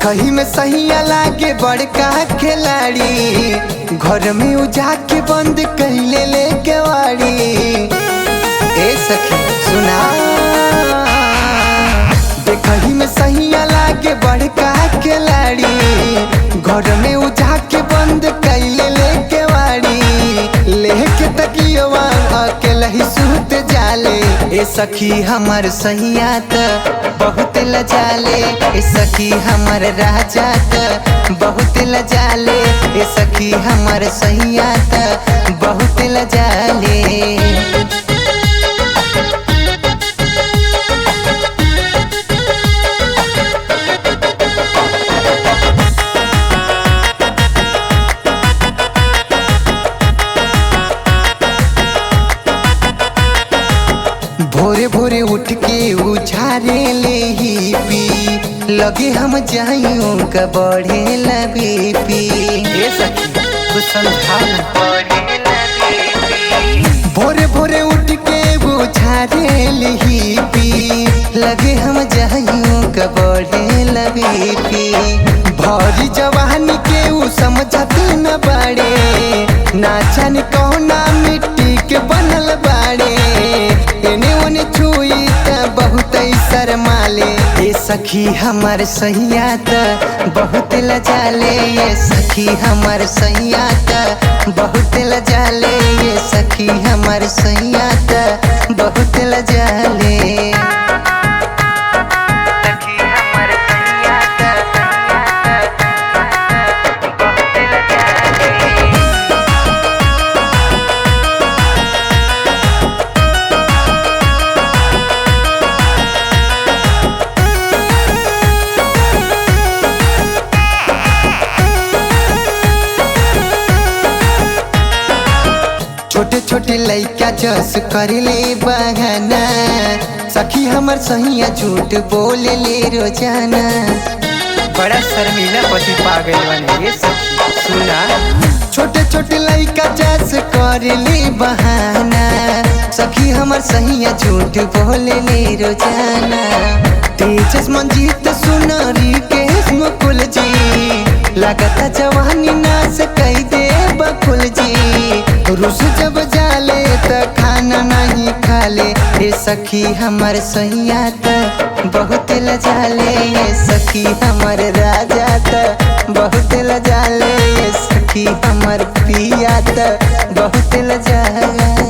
देखही में सहिया लागे बड़का खिलाड़ी, घर में उजा के बंद कैले ले केवाड़ी। ए सखी सुना, देखही में सहिया लागे बड़का खिलाड़ी, घर में उजा के बंद कैले ले केवाड़ी। लेके तकियवा अकेला ही सूत जाले, ए सखी हमर सहिया त बहुत लजाले, ए सखी हमर राजा त बहुत लजाले, ए सखी हमर सहिया त बहुत लजाले। भोरे भोरे उठ के उछारे ले ही पी, लगे हम जाइयों का बढ़े लगे पी। ये सखी कुछ समझा भोरे भोरे उठ के उछारे ले ही पी, लगे हम जाइयों का बढ़े लगे पी। भरी जवानी के उ समझत न बाड़े, ना जाने कौना मिट्टी के बनल बाड़े। एने ओने छुई त बहुत शर्माले, ए सखी हमर सहिया त बहुत लजाले, ये सखी हमर सहिया त बहुत लजाले, ये सखी हमर सहिया त बहुत लजाले। छोटे छोटे लइका जस करले बहाना, सखी हमर सहिया झूठ बोले ले रोजाना। बड़ा शर्मिला पति पागल बने ये सखी सुना, छोटे छोटे लइका जस करले बहाना, सखी हमर सहिया झूठ बोले ले रोजाना। तेजस मंजीत सुनरी के मुकुल जी, लगता जवानी नाश कई दे बकुल जी। रुस जब जाले त खाना नहीं खाले, ए सखी हमर सहिया त बहुत लजाले, ये सखी हमर राजा त बहुत लजाले, ये सखी हमर पिया त बहुत लजाले।